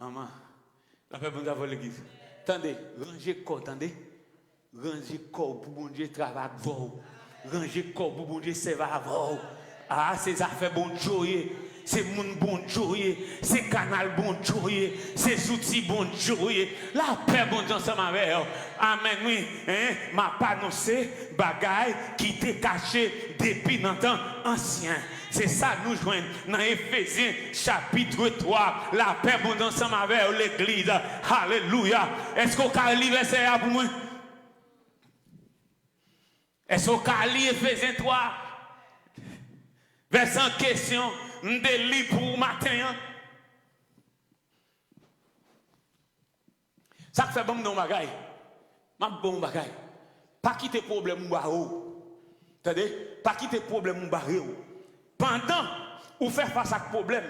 Maman, la paix bon d'avoir l'église. Attendez, rangez corps, attendez. Rangez corps pour bon Dieu travailler avec vous. Ranger corps pour bon Dieu servir à vous. Ah, c'est affaires bon Dieu, c'est moun bon Dieu, c'est canal bon Dieu, c'est outils bon Dieu. La paix bon Dieu ensemble avec vous. Amen, oui. Hein? M'a pas annoncé bagaille qui était caché depuis longtemps ancien. C'est ça nous joignons dans Éphésiens chapitre 3. La paix bon Dieu ensemble avec vous, l'église. Alléluia. Est-ce qu'on peut lire verset pour moi? Est-ce qu'on peut lire Éphésiens 3? Verset en question, nous lis pour matin. Ça fait bon dans bagaille. Ma bon bagaille. Pas quitter problème ou barreau. Attendez, pas quitter problème ou barreau. Pendant ou faire face à problème,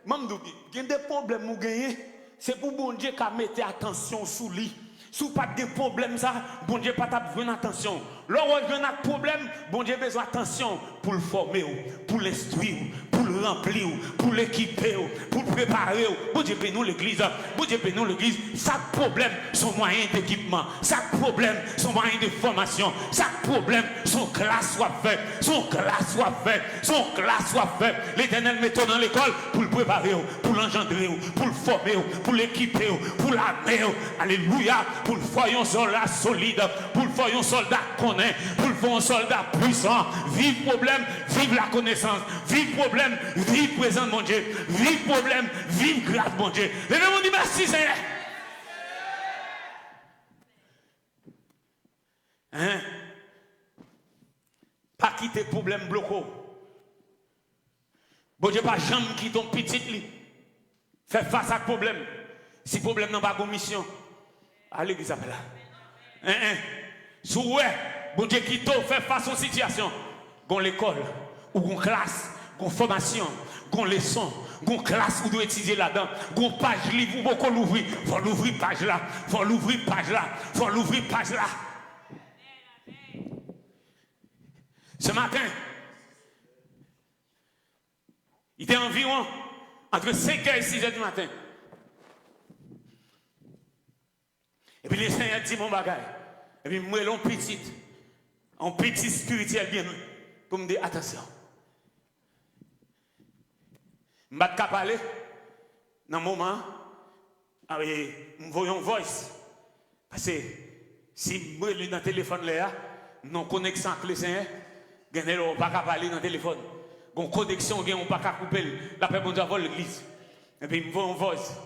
même il y a des problèmes ou gagner, c'est pour bon Dieu qu'à mettre attention sous lui. Si vous n'avez pas de problème, ça, bon Dieu pas besoin d'attention. Lorsque vous avez un problème, bon Dieu a besoin d'attention pour le former, pour l'instruire, pour le remplir, pour l'équiper, pour le préparer. Bon Dieu paye nous l'église. Bon Dieu paye nous l'église. Chaque problème, son moyen d'équipement. Chaque problème, son moyen de formation. Chaque problème, son classe soit fait. Son classe soit fait. Son classe soit fait. L'Éternel met dans l'école pour le préparer, pour l'engendrer, pour le former, pour l'équiper, pour l'armer. Alléluia. Pour le faire un soldat solide, pour le faire un soldat connaît, pour le faire un soldat puissant. Vive problème, vive la connaissance. Vive problème, vive présent mon Dieu. Vive problème, vive grâce mon Dieu. Levez-moi dit merci Seigneur. Hein? Pas quitter problème bloqué. Bon Dieu pas jamais quitter ton petit lit. Faire face à problème. Si problème n'a pas de mission. À l'église là. Si ouais, bon Dieu qui t'a fait face aux situations, gon l'école, ou gon classe, gon formation, gon leçon, gon classe où doit étudier là-dedans, gon page livre ou beaucoup l'ouvrir, faut l'ouvrir page là, faut l'ouvrir page là, faut l'ouvrir page là. Ce matin, il était environ entre 5h et 6h du matin. Et puis le Seigneur dit mon bagage. Et puis moi, un petit spirituel bien, pour me dire attention. Je ne vais pas parler dans un moment, je vois une voice. Parce que si je suis dans le téléphone, là, non connexion avec le Seigneur, je ne vais pas parler dans le téléphone. Une connexion, je ne vais pas couper. La paix, bon Dieu, va l'église. Et puis je vois une voice.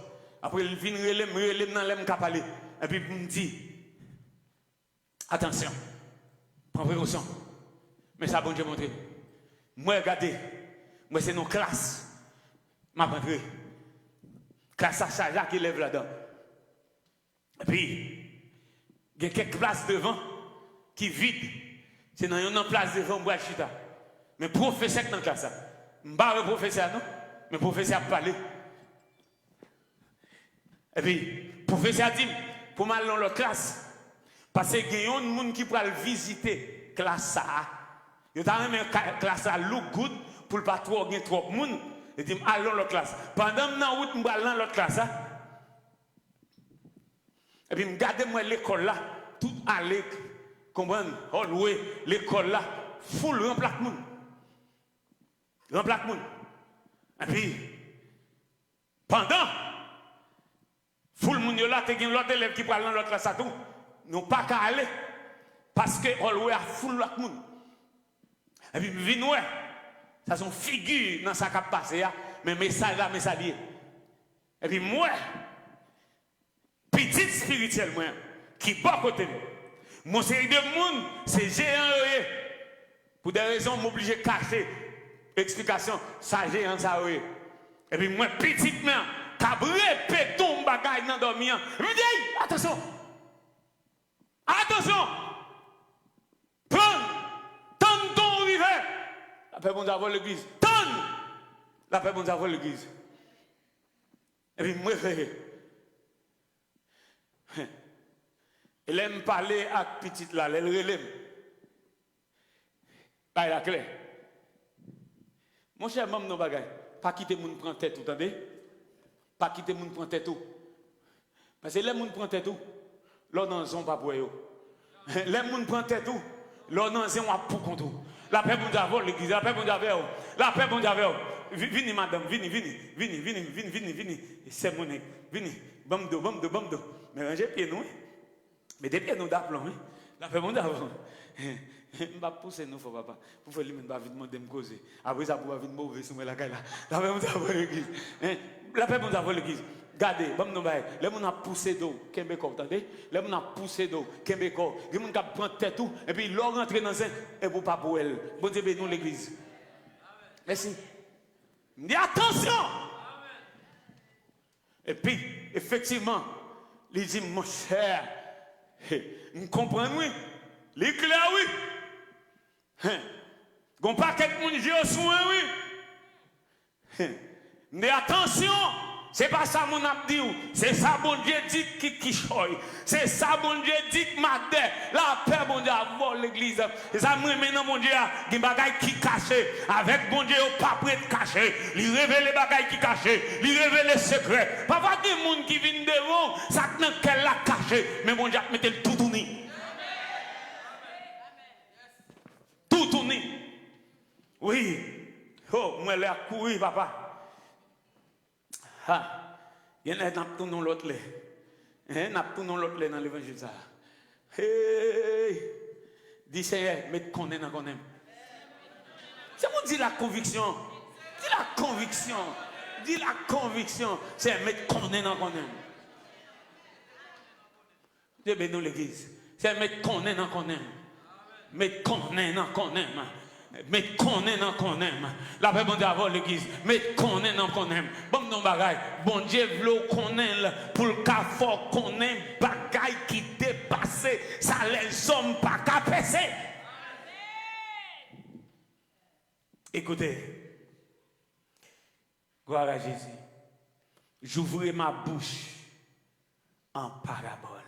Après, il vient me parler. Et puis il me dit, attention, prends précaution. Mais ça, bon Dieu, montré. Moi, regardez, moi, c'est nos classes. Ma rentrée. Classe à charge qui lève là-dedans. Et puis, il y a quelques places devant qui vident. C'est dans une place devant, moi, chita. Mais professeur dans la classe. Je ne suis pas un professeur, non? Mais professeur a parlé. Et puis, professeur dit, pour mal dans leur classe. Parce qu'il y a des gens qui peuvent visiter la classe. Il y a même une classe à look good pour ne pas trop de monde. Il dit, allons dans la classe. Pendant que je suis dans l'autre classe, Et puis, regardez moi l'école là, tout allé, comprendre, l'école là, full remplace moun. Remplace moun. Et puis, pendant, full moun yo là, te gen l'autre élève qui parle dans l'autre classe à tout, nous pas qu'à aller, parce que Holway a full l'autre moun. Et puis, vin ouais, ça sont figures dans sa cap passé, mais message là, message lié. Et puis, moi, petit spirituel, moi, qui pas côté, mon série de monde, c'est géant, pour des raisons, m'oblige de cacher, explication, ça géant, ça, et puis, moi, petit, moi, qui répète ton bagage dans le dormir, je me dis, attention, attention, prends ton rivet, la paix, bon, d'avoir l'église, la paix, bon, d'avoir l'église. Et puis, moi, elle aime parler à petite là, elle relève. Pas la clé. Mon cher, maman, non bagay. Pas quitter moun prend tête tout, attendez? Pas quitter moun prend tête tout. Parce que les moun prend tête tout, l'on n'en sont pas pour eux. Les moun prend tête tout, l'on n'en sont pas pour contre. La paix bon Dieu l'église, la paix bon Dieu, la paix bon Dieu. Vini madame, vini. C'est mon nez. Vini, bamdo. Mais rangez pieds nous. Mais des pieds nous d'aplomb. La paix bon Dieu. Je ne vais pas pousser nous, papa. Pour faire lui-même, je vais demander de me causer. Après ça, pour venir mauvais sur moi la caille là. La paix bon Dieu l'église. La paix bon Dieu l'église. Regardez, les gens ont poussé d'eau, Kembeko, attendez? Les gens ont poussé d'eau, Kembeko. Les gens ont pris tête tout, et puis ils l'ont rentré dans un, et vous pas pour elle. Bon Dieu, nous l'église. Merci. Dis attention! Et puis, effectivement, il dit, mon cher, vous comprenez, oui? Les clairs, oui? Gon paquet de monde j'ai au soin, oui? Mais attention! C'est pas ça mon abdi, c'est ça bon Dieu dit qui choye. C'est ça bon Dieu dit que madè. La paix bon Dieu avant l'église. Et ça me maintenant mon Dieu, il y a des bagailles qui cachent. Avec bon Dieu, pas prêt de cacher. Il révèle les bagailles qui cachent. Il révèle les secrets. Pas des gens qui viennent devant, ça n'a qu'elle l'a caché. Mais bon Dieu a mis le tout tourné. Tout tourné. Oui. Oh, moi là courir papa. Ah, il y en a tout dans l'autre lait. N'a tout dans l'autre lait dans l'évangile ça. Hey, dis Seigneur, mais qu'on est dans qu'on aime. C'est moi dit la conviction. Dis la conviction. Dis la conviction. C'est mettre qu'on est dans qu'on aime. Dieu bénit l'église. C'est mettre qu'on est dans qu'on aime. Mettre qu'on est dans qu'on aime. Mais qu'on est dans qu'on aime. La paix bon Dieu avant l'église. Mais qu'on est dans qu'on aime. Bon non bagaille. Bon Dieu veut qu'on aime pour le cas fort qu'on aime bagaille qui dépasse. Ça les hommes pas qu'à passer. Écoutez. Gloire à Jésus. J'ouvrirai ma bouche en parabole.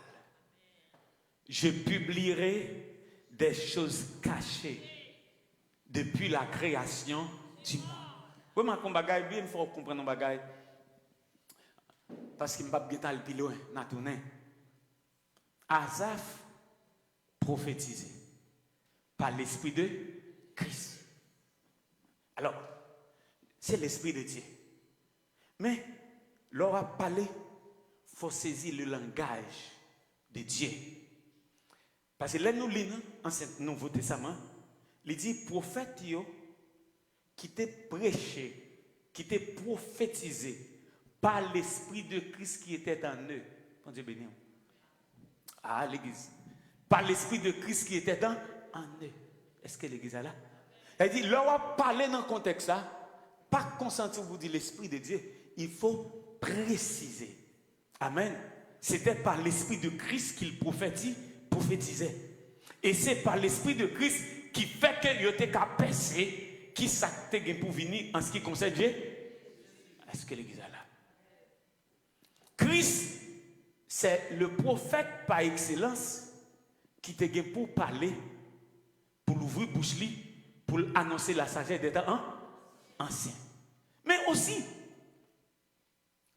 Je publierai des choses cachées depuis la création du monde. Oui, ma bagaille bien, il faut comprendre mon bagaille. Parce qu'il ne m'a pas bien plus loin, n'a tourné. Asaph prophétisé par l'Esprit de Christ. Alors, c'est l'Esprit de Dieu. Mais, l'on a parlé, il faut saisir le langage de Dieu. Parce que là, nous lisons dans le Nouveau Testament, il dit prophète qui t'est prêché, qui t'est prophétisé par l'Esprit de Christ qui était en eux. Bon Dieu béni. Ah, l'église. Par l'Esprit de Christ qui était en eux. Est-ce que l'église est là? Elle dit, l'on parler dans le contexte là, pas consentir vous dire l'Esprit de Dieu, il faut préciser. Amen. C'était par l'Esprit de Christ qu'il prophétisait. Et c'est par l'Esprit de Christ qui fait que il était capable de penser qui s'acte pour venir en ce qui concerne Dieu. Est-ce que l'église est là? Christ, c'est le prophète par excellence qui te gagne pour parler, pour l'ouvrir bouche li, pour annoncer la sagesse des temps anciens. Mais aussi,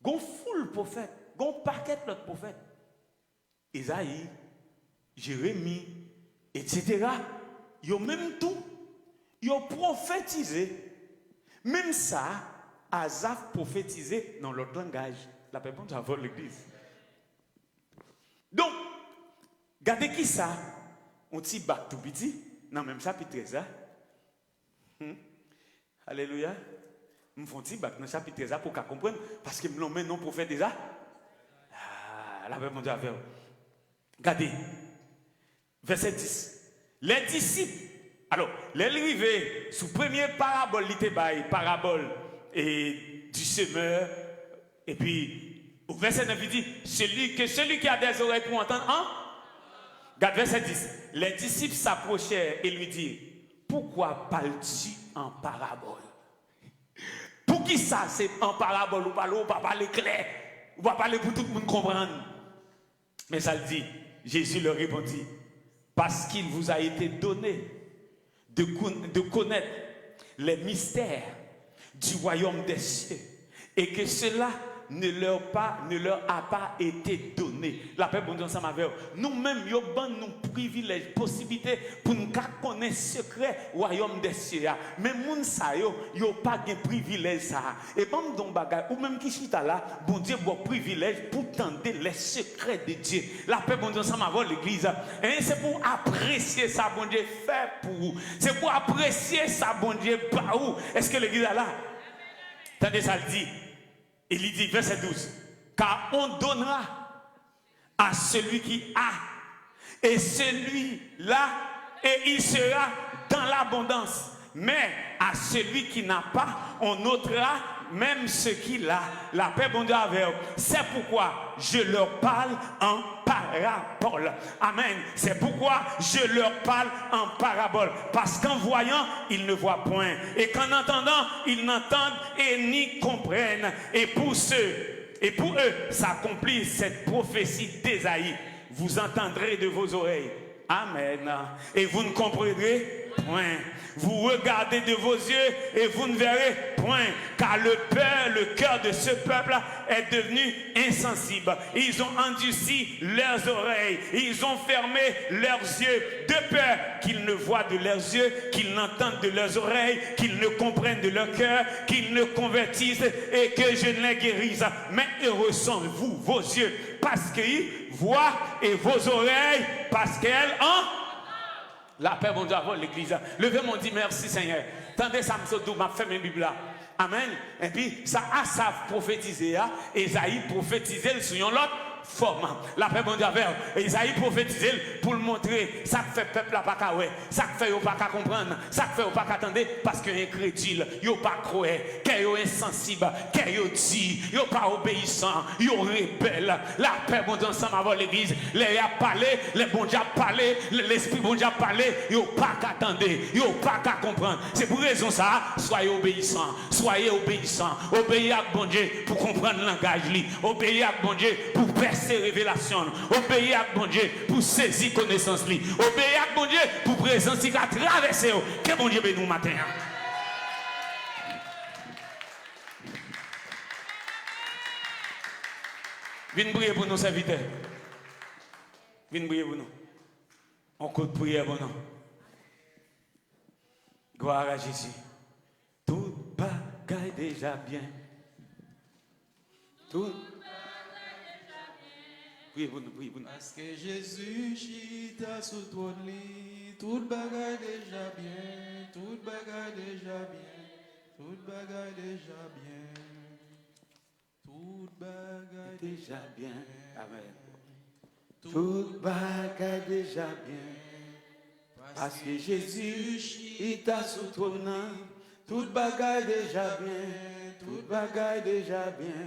gon foule prophète, gon paquet l'autre prophète Isaïe, Jérémie, etc. Ils ont même tout. Ils ont prophétisé. Même ça, Asaph prophétisé dans l'autre langage. La paix bon avant l'église. Donc, regardez qui ça? On t'y bat tout petit. Dans même chapitre 13. Alléluia. Je me fais un petit bac dans le chapitre 13 pour qu'on comprenne. Parce que je me non prophète déjà. Ah, la paix bon Dieu avec vous. Regardez. Verset 10. Les disciples. Alors, les arrivés sous première parabole, parabole et du semeur. Et puis, au verset 9, il dit celui qui a des oreilles pour entendre, hein? Regarde verset 10. Les disciples s'approchèrent et lui dirent pourquoi parles-tu en parabole? Pour qui ça, c'est en parabole ou pas parler clair? Ou pas parler pour tout le monde comprendre? Mais ça le dit. Jésus leur répondit parce qu'il vous a été donné de connaître les mystères du royaume des cieux et que cela ne leur a pas été donné. La paix, bon Dieu, ensemble avec nous-mêmes, nous avons nous privilèges, possibilités pour nous connaître le secret royaume des cieux. Mais moun sa yo pas de privilège ça. Et bon don bagay ou même qui chita là, bon Dieu bon privilège pour tendre les secrets de Dieu. La paix, bon Dieu, ensemble avec l'église. Et c'est pour apprécier ça, bon Dieu fait pour vous. C'est pour apprécier ça, bon Dieu par où. Est-ce que l'église est là? Attendez, ça le dit. Il dit, verset 12, car on donnera à celui qui a, et celui-là, et il sera dans l'abondance. Mais à celui qui n'a pas, on ôtera même ce qu'il a. La paix, bon Dieu, avec eux. C'est pourquoi je leur parle en parabole. Amen. C'est pourquoi je leur parle en parabole. Parce qu'en voyant, ils ne voient point. Et qu'en entendant, ils n'entendent et n'y comprennent. Et pour eux, s'accomplit cette prophétie d'Ésaïe. Vous entendrez de vos oreilles. Amen. Et vous ne comprendrez point. Vous regardez de vos yeux et vous ne verrez point. Car le cœur de ce peuple est devenu insensible. Ils ont endurci leurs oreilles. Ils ont fermé leurs yeux de peur qu'ils ne voient de leurs yeux, qu'ils n'entendent de leurs oreilles, qu'ils ne comprennent de leur cœur, qu'ils ne convertissent et que je ne les guérisse. Mais heureux sont vous, vos yeux, parce qu'ils voient et vos oreilles, parce qu'elles en... La paix, bon Dieu, avant l'église. Levez mon dit merci Seigneur. Tendez ça, je m'a fait mes Bibles là. Amen. Et puis, ça a sa prophétisé, Esaïe prophétisé sur l'autre forme. La paix, bon Dieu, avec Esaïe prophétisé pour le montrer. Ça fait peuple là pas qu'à ouais. Ça fait pas qu'à comprendre. Ça fait pas qu'à attendre parce que incrédule, yo pas croire, qu'yo insensible, qu'yo dit, yo pas obéissant, yo rebelle. La paix, bon Dieu, ensemble avec l'église. Les a parlé, les bon Dieu a parlé, l'esprit bon Dieu a parlé, yo pas qu'à attendre, yo pas qu'à comprendre. C'est pour raison ça, soyez obéissants, soyez obéissants. Obéissez à bon Dieu pour comprendre le langage, obéissez à bon Dieu pour ces révélations, obéir à bon Dieu pour saisir connaissance, obéir à bon Dieu pour présence qui a traversé. Que bon Dieu bénisse nous matin. Viens prier pour nos serviteurs. Viens prier pour nous. On compte prier pour nous. Gloire à Jésus. Tout bagaille déjà bien. Tout. Priez pour nous, priez pour nous. Parce que Jésus chita sous ton lit, toute bagaille déjà bien, toute bagaille déjà bien, toute bagaille déjà bien, toute bagaille déjà bien. Amen. Toute bagaille déjà bien. Parce que Jésus chita sous ton lit, toute bagaille déjà bien, toute bagaille déjà bien,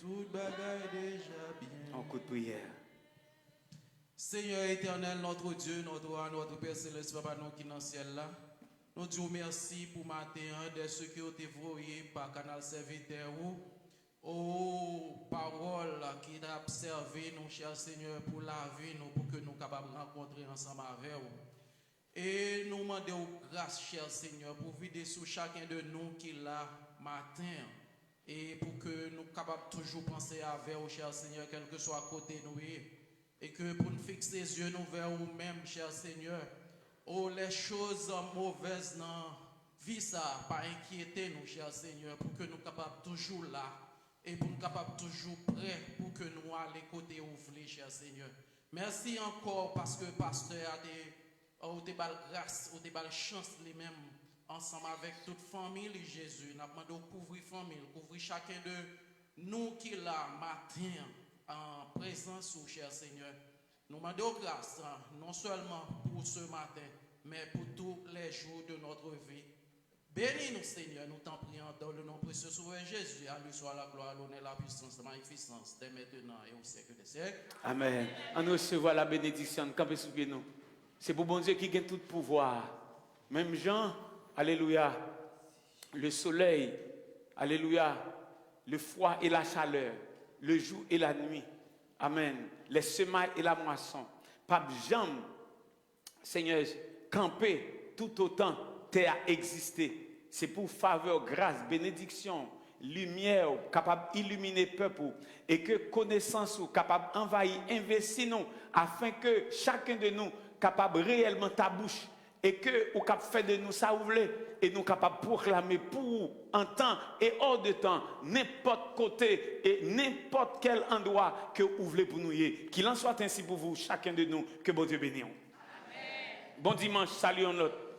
toute bagaille déjà bien. En coup de prière. Seigneur éternel, notre Dieu, notre roi, notre Père Céleste, Papa, nous qui dans le ciel là, nous disons merci pour matin de ceux qui ont été voyés par canal serviteur ou aux paroles qui ont servi nous, cher Seigneur, pour la vie, nous, pour que nous capables de rencontrer ensemble avec vous. Et nous demandons grâce, cher Seigneur, pour vider sur chacun de nous qui l'a matin. Et pour que nous capables toujours penser avec vous, cher Seigneur, quel que soit à côté nous. et que pour nous fixer les yeux nous vers nous-mêmes, cher Seigneur, oh, les choses mauvaises dans vie, ça, pas inquiéter nous, cher Seigneur, pour que nous capables toujours là, et pour nous capables toujours prêts, pour que nous allions côté ouvrir, cher Seigneur. Merci encore parce que pasteur a des grâce, des chance les-mêmes, ensemble avec toute famille Jésus. Nous demandons de couvrir famille, couvrir chacun de nous qui là matin en présence au cher Seigneur. Nous demandons grâce non seulement pour ce matin, mais pour tous les jours de notre vie. Bénis-nous Seigneur, nous t'en prions dans le nom précieux Sauveur Jésus. À lui soit la gloire, l'honneur, la puissance, la magnificence, dès maintenant et au siècle des siècles. Amen. On recevoir la bénédiction. Campez sous pied nous. C'est pour bon Dieu qui gagne tout pouvoir. Même Jean, alléluia, le soleil, alléluia, le froid et la chaleur, le jour et la nuit. Amen. Les semailles et la moisson. Pape Jean, Seigneur, camper tout autant terre a existé. C'est pour faveur, grâce, bénédiction, lumière, capable d'illuminer le peuple et que connaissance ou capable d'envahir, investir nous afin que chacun de nous capable réellement ta bouche et que ou capable faire de nous ça ouvrir et nous capable proclamer pour en temps et hors de temps n'importe côté et n'importe quel endroit que vous voulez pour nous qu'il en soit ainsi pour vous chacun de nous que bon Dieu bénisse. Amen. Bon dimanche, saluons notre